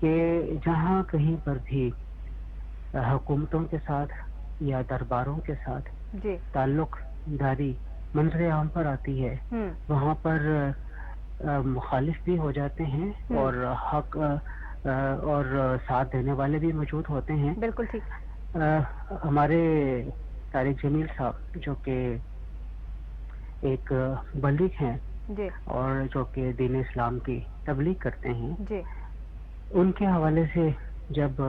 کہ جہاں کہیں پر بھی حکومتوں کے ساتھ یا درباروں کے ساتھ تعلق داری منظر عام پر آتی ہے وہاں پر مخالف بھی ہو جاتے ہیں اور حق اور ساتھ دینے والے بھی موجود ہوتے ہیں. بالکل ٹھیک. ہمارے طارق جمیل صاحب جو کہ ایک بلیغ ہیں اور جو کہ دین اسلام کی تبلیغ کرتے ہیں, ان کے حوالے سے جب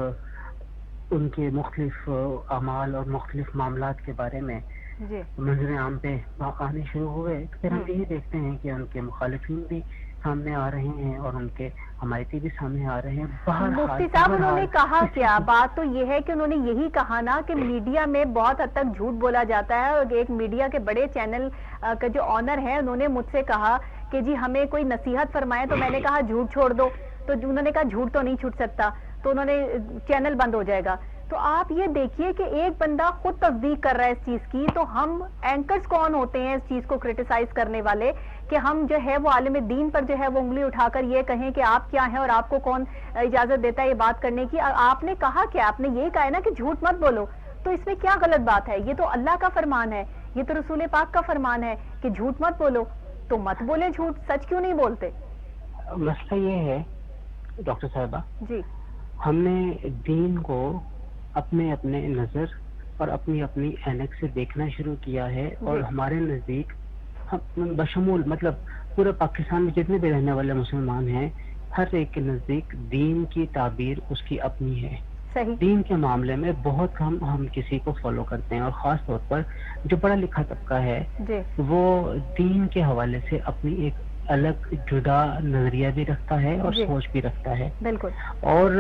ان کے مختلف اعمال اور مختلف معاملات کے بارے میں منظر عام پہ آنے شروع ہوئے تو پھر ہم یہی دیکھتے ہیں کہ ان کے مخالفین بھی سامنے آ رہے ہیں اور ان کے حمایتی بھی سامنے آ رہے ہیں. مفتی صاحب انہوں نے کہا کیا؟ بات تو یہ ہے کہ انہوں نے یہی کہا نا کہ میڈیا میں بہت حد تک جھوٹ بولا جاتا ہے, اور ایک میڈیا کے بڑے چینل کا جو آنر ہے انہوں نے مجھ سے کہا کہ جی ہمیں کوئی نصیحت فرمائے, تو میں نے کہا جھوٹ چھوڑ دو, تو انہوں نے کہا جھوٹ تو نہیں چھوٹ سکتا, تو انہوں نے چینل بند ہو جائے گا. تو آپ یہ دیکھیے کہ ایک بندہ خود تصدیق کر رہا ہے اس چیز کی, تو ہم اینکرز کون ہوتے ہیں اس چیز کو کرٹیسائز کرنے والے کہ ہم جو ہے وہ عالم دین پر جو ہے وہ انگلی اٹھا کر یہ کہیں کہ آپ کیا ہیں اور آپ کو کون اجازت دیتا ہے یہ بات کرنے کی. آپ نے کہا کیا؟ آپ نے یہی کہا ہے نا کہ جھوٹ مت بولو, تو اس میں کیا غلط بات ہے؟ یہ تو اللہ کا فرمان ہے, یہ تو رسول پاک کا فرمان ہے کہ جھوٹ مت بولو, تو مت بولے جھوٹ, سچ کیوں نہیں بولتے؟ مسئلہ یہ ہے ڈاکٹر صاحبہ, جی ہم نے دین کو اپنے اپنے نظر اور اپنی اپنی عینک سے دیکھنا شروع کیا ہے, اور ہمارے نزدیک بشمول مطلب پورے پاکستان میں جتنے بھی رہنے والے مسلمان ہیں ہر ایک کے نزدیک دین کی تعبیر اس کی اپنی ہے. دین کے معاملے میں بہت کم ہم کسی کو فالو کرتے ہیں, اور خاص طور پر جو پڑھا لکھا طبقہ ہے وہ دین کے حوالے سے اپنی ایک الگ جدا نظریہ بھی رکھتا ہے اور سوچ بھی رکھتا ہے. بالکل. اور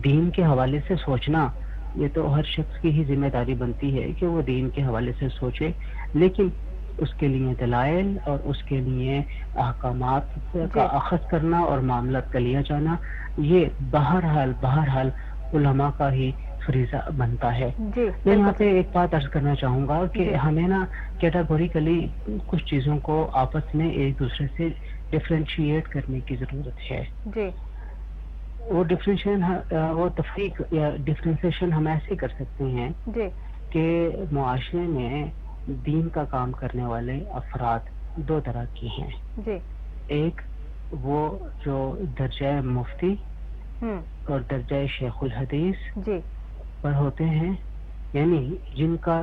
دین کے حوالے سے سوچنا یہ تو ہر شخص کی ہی ذمہ داری بنتی ہے کہ وہ دین کے حوالے سے سوچے, لیکن اس کے لیے دلائل اور اس کے لیے احکامات کا اخذ کرنا اور معاملات کا لیا جانا یہ بہرحال علماء کا ہی فریضہ بنتا ہے. میں یہاں پہ ایک بات عرض کرنا چاہوں گا کہ ہمیں نا کیٹاگوریکلی کچھ چیزوں کو آپس میں ایک دوسرے سے ڈفرینشیٹ کرنے کی ضرورت ہے. وہ تفریق یا ڈفرینسیشن ہم ایسے کر سکتے ہیں کہ معاشرے میں دین کا کام کرنے والے افراد دو طرح کی ہیں. ایک وہ جو درجہ مفتی اور درجہ شیخ الحدیث پر ہوتے ہیں, یعنی جن کا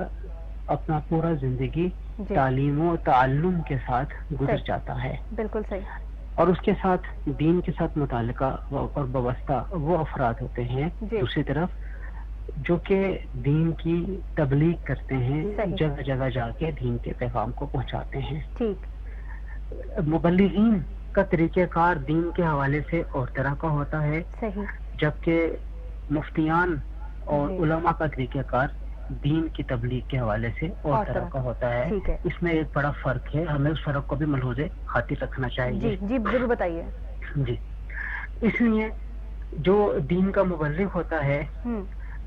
اپنا پورا زندگی تعلیم و تعلم کے ساتھ گزر جاتا ہے. بالکل صحیح. اور اس کے ساتھ دین کے ساتھ متعلقہ اور وابستہ وہ افراد ہوتے ہیں دوسری طرف جو کہ دین کی تبلیغ کرتے ہیں, جگہ جگہ جا کے دین کے پیغام کو پہنچاتے ہیں. مبلغین کا طریقہ کار دین کے حوالے سے اور طرح کا ہوتا ہے, جبکہ مفتیان اور علماء کا طریقہ کار دین کی تبلیغ کے حوالے سے اور طرح کا ہوتا ہے. اس میں ایک بڑا فرق ہے, ہمیں اس فرق کو بھی ملحوظ خاطر رکھنا چاہیے. جی ضرور بتائیے. جی اس لیے جو دین کا مبلغ ہوتا ہے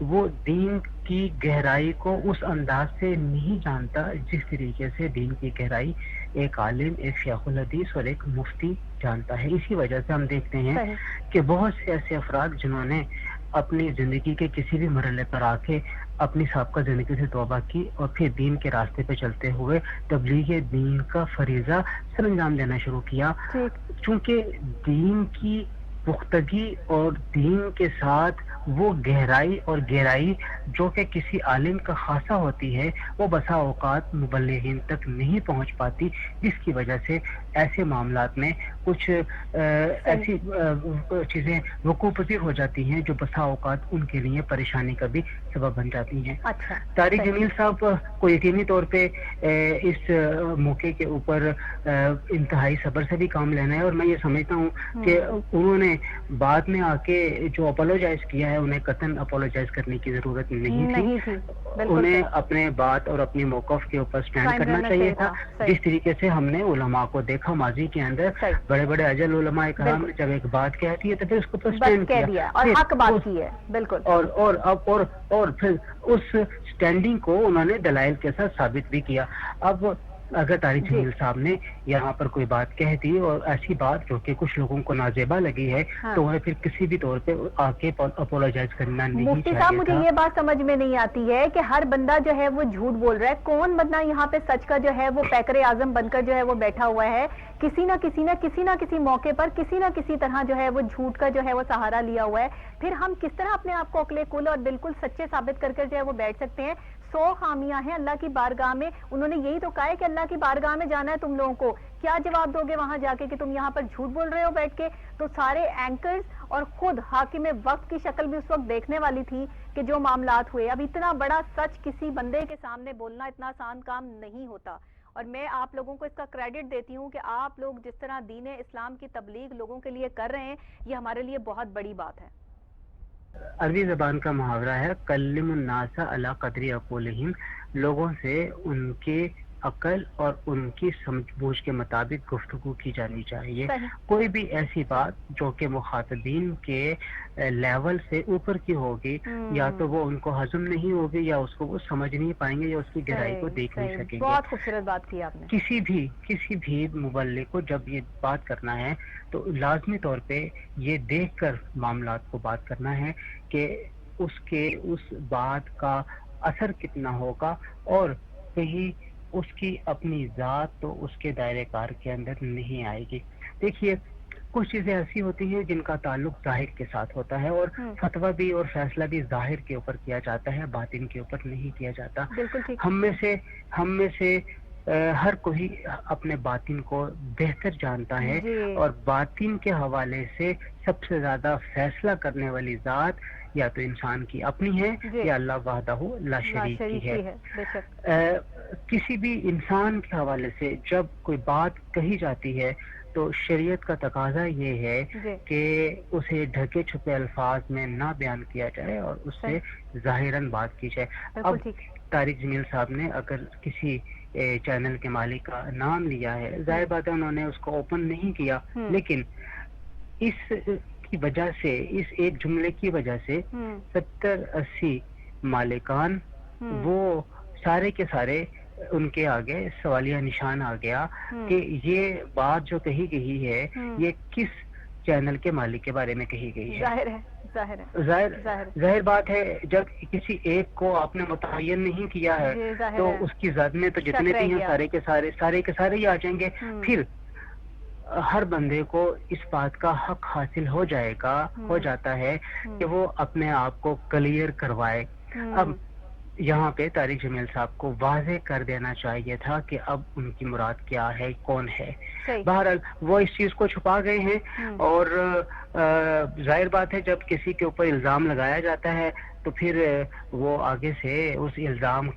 وہ دین کی گہرائی کو اس انداز سے نہیں جانتا جس طریقے سے دین کی گہرائی ایک عالم, ایک شیخ الحدیث اور ایک مفتی جانتا ہے. اسی وجہ سے ہم دیکھتے ہیں کہ بہت سے ایسے افراد جنہوں نے اپنی زندگی کے کسی بھی مرحلے پر آ کے اپنی سابقہ زندگی سے توبہ کی اور پھر دین کے راستے پہ چلتے ہوئے تبلیغ دین کا فریضہ سر انجام دینا شروع کیا, چونکہ دین کی پختگی اور دین کے ساتھ وہ گہرائی اور گہرائی جو کہ کسی عالم کا خاصہ ہوتی ہے وہ بسا اوقات مبلغین تک نہیں پہنچ پاتی, جس کی وجہ سے ایسے معاملات میں کچھ ایسی چیزیں وقوع پذیر ہو جاتی ہیں جو بسا اوقات ان کے لیے پریشانی کا بھی سبب بن جاتی ہیں. طارق جمیل صاحب کو یقینی طور پہ اس موقع کے اوپر انتہائی صبر سے بھی کام لینا ہے, اور میں یہ سمجھتا ہوں کہ انہوں نے بعد میں آ کے جو اپولوجائز کیا ہے انہیں قطعاً اپولوجائز کرنے کی ضرورت نہیں تھی. انہیں اپنے بات اور اپنی موقف کے اوپر سٹینڈ کرنا چاہیے تھا, جس طریقے سے ہم نے علماء کو دیکھا ماضی کے اندر بڑے بڑے اجل علماء کرام نے جب ایک بات کہتی ہے تو پھر اس کو تو سٹینڈ کیا اور حق بات کی ہے. بالکل. اور پھر اس سٹینڈنگ کو انہوں نے دلائل کے ساتھ ثابت بھی کیا. اب اگر طارق جمیل صاحب نے یہاں پر کوئی بات کہہ دی اور ایسی بات جو کہ کچھ لوگوں کو نازیبا لگی ہے تو انہیں پھر کسی بھی طور پہ آ کے اپولوجائز کرنا نہیں چاہیے. مفتی صاحب مجھے یہ بات سمجھ میں نہیں آتی ہے کہ ہر بندہ جو ہے وہ جھوٹ بول رہا ہے. کون بندہ یہاں پہ سچ کا جو ہے وہ پیکر اعظم بن کر جو ہے وہ بیٹھا ہوا ہے؟ کسی نہ کسی موقع پر کسی نہ کسی طرح جو ہے وہ جھوٹ کا جو ہے وہ سہارا لیا ہوا ہے. پھر ہم کس طرح اپنے آپ کو عقل کل اور بالکل سچے ثابت کر جو ہے وہ بیٹھ سکتے ہیں؟ 100 خامیاں ہیں اللہ کی بارگاہ میں. انہوں نے یہی تو کہا ہے کہ اللہ کی بارگاہ میں جانا ہے تم لوگوں کو. کیا جواب دو گے وہاں جا کے کہ تم یہاں پر جھوٹ بول رہے ہو بیٹھ کے؟ تو سارے اینکرز اور خود حاکم وقت کی شکل بھی اس وقت دیکھنے والی تھی کہ جو معاملات ہوئے. اب اتنا بڑا سچ کسی بندے کے سامنے بولنا اتنا آسان کام نہیں ہوتا. اور میں آپ لوگوں کو اس کا کریڈٹ دیتی ہوں کہ آپ لوگ جس طرح دین اسلام کی تبلیغ لوگوں کے لیے کر رہے ہیں یہ ہمارے لیے بہت بڑی بات ہے. عربی زبان کا محاورہ ہے کلم الناس علی قدر عقولہم، لوگوں سے ان کے عقل اور ان کی سمجھ بوجھ کے مطابق گفتگو کی جانی چاہیے. کوئی بھی ایسی بات جو کہ مخاطبین کے لیول سے اوپر کی ہوگی یا تو وہ ان کو ہضم نہیں ہوگی یا اس کو وہ سمجھ نہیں پائیں گے یا اس کی گہرائی کو دیکھ نہیں سکیں گے. بہت خوبصورت بات کی آپ نے. کسی بھی مبلغ کو جب یہ بات کرنا ہے تو لازمی طور پہ یہ دیکھ کر معاملات کو بات کرنا ہے کہ اس بات کا اثر کتنا ہوگا اور کہیں اس کی اپنی ذات تو اس کے دائرے کار کے اندر نہیں آئے گی. دیکھیے کچھ چیزیں ایسی ہوتی ہیں جن کا تعلق ظاہر کے ساتھ ہوتا ہے اور فتویٰ بھی اور فیصلہ بھی ظاہر کے اوپر کیا جاتا ہے، باطن کے اوپر نہیں کیا جاتا. ہم میں سے ہر کوئی اپنے باطن کو بہتر جانتا ہے اور باطن کے حوالے سے سب سے زیادہ فیصلہ کرنے والی ذات یا تو انسان کی اپنی ہے یا اللہ وحدہ لا شریک کی ہے. کسی بھی انسان کے حوالے سے جب کوئی بات کہی جاتی ہے تو شریعت کا تقاضا یہ ہے کہ اسے ڈھکے چھپے الفاظ میں نہ بیان کیا جائے اور اس سے ظاہراً بات کی جائے. اب طارق جمیل صاحب نے اگر کسی چینل کے مالک کا نام لیا ہے، ظاہر بات ہے انہوں نے اس کو اوپن نہیں کیا، لیکن اس کی وجہ سے، اس ایک جملے کی وجہ سے 70-80 مالکان وہ سارے کے سارے ان کے آگے سوالیہ نشان آ گیا کہ یہ بات جو کہی گئی ہے یہ کس چینل کے مالک کے بارے میں کہی گئی ہے. ظاہر بات ہے جب کسی ایک کو آپ نے متعین نہیں کیا ہے تو اس کی زد میں تو جتنے بھی ہیں سارے کے سارے ہی آ جائیں گے. پھر ہر بندے کو اس بات کا حق حاصل ہو جاتا ہے کہ وہ اپنے آپ کو کلیئر کروائے. اب یہاں پہ طارق جمیل صاحب کو واضح کر دینا چاہیے تھا کہ اب ان کی مراد کیا ہے، کون ہے. بہرحال وہ اس چیز کو چھپا گئے ہیں اور ظاہر بات ہے جب کسی کے اوپر الزام لگایا جاتا ہے تو پھر وہ آگے سے اس الزام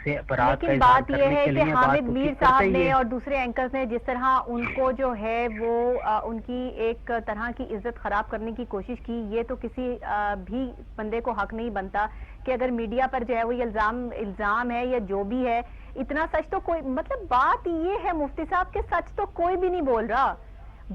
سے برات کا اظہار کرنے کے لیے حامد میر صاحب نے اور دوسرے اینکرز نے جس طرح ان کو جو ہے وہ ان کی ایک طرح کی عزت خراب کرنے کی کوشش کی، یہ تو کسی بھی بندے کو حق نہیں بنتا کہ اگر میڈیا پر جو ہے وہ یہ الزام ہے یا جو بھی ہے، اتنا سچ تو کوئی، مطلب بات یہ ہے مفتی صاحب کہ سچ تو کوئی بھی نہیں بول رہا.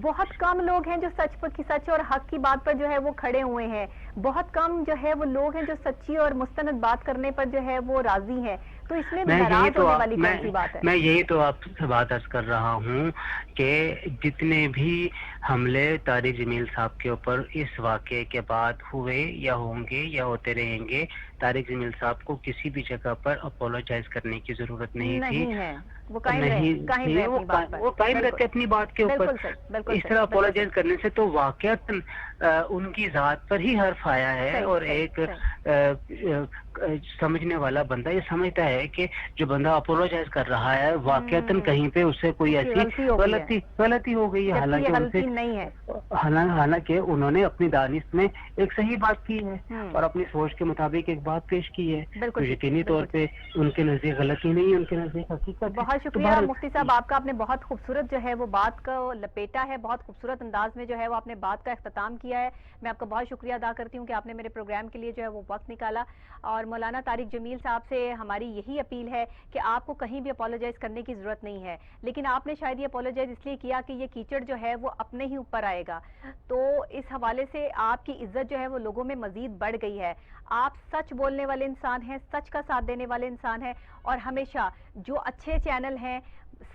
بہت کم لوگ ہیں جو سچ اور حق کی بات پر جو ہے وہ کھڑے ہوئے ہیں. بہت کم جو ہے وہ لوگ ہیں جو سچی اور مستند بات کرنے پر جو ہے وہ راضی ہیں. تو اس میں ناراض ہونے والی کون سی بات ہے؟ میں یہی تو آپ سے بات عرض کر رہا ہوں کہ جتنے بھی حملے طارق جمیل صاحب کے اوپر اس واقعے کے بعد ہوئے یا ہوں گے یا ہوتے رہیں گے، طارق جمیل صاحب کو کسی بھی جگہ پر اپولوجائز کرنے کی ضرورت نہیں تھی. وہ قائم رہتے اپنی بات کے اوپر. اس طرح اپولوجائز کرنے سے تو واقعات ان کی ذات پر ہی حرف آیا ہے اور ایک سمجھنے والا بندہ یہ سمجھتا ہے کہ جو بندہ اپولوجائز کر رہا ہے واقعتاً کہیں پہ اس سے کوئی ایسی غلطی ہو گئی ہے، حالانکہ انہوں نے اپنی دانش میں ایک صحیح بات کی ہے اور اپنی سوچ کے مطابق ایک بات پیش کی ہے. یقینی طور پہ ان کے نزدیک غلطی نہیں ہے، ان کے نزدیک حقیقت. بہت شکریہ مفتی صاحب آپ کا، آپ نے بہت خوبصورت جو ہے وہ بات کو لپیٹا ہے، بہت خوبصورت انداز میں جو ہے وہ آپ نے بات کا اختتام کیا ہے. میں آپ کا بہت شکریہ ادا کرتی ہوں کہ آپ نے میرے پروگرام کے لیے جو ہے وہ وقت نکالا. اور مولانا طارق جمیل صاحب سے ہماری یہی اپیل ہے کہ آپ کو کہیں بھی اپولوجائز کرنے کی ضرورت نہیں ہے، لیکن آپ نے شاید یہ اپولوجائز اس لیے کیا کہ یہ کیچڑ جو ہے وہ اپنے ہی اوپر آئے گا. تو اس حوالے سے آپ کی عزت جو ہے وہ لوگوں میں مزید بڑھ گئی ہے. آپ سچ بولنے والے انسان ہیں، سچ کا ساتھ دینے والے انسان ہیں اور ہمیشہ جو اچھے چینل ہیں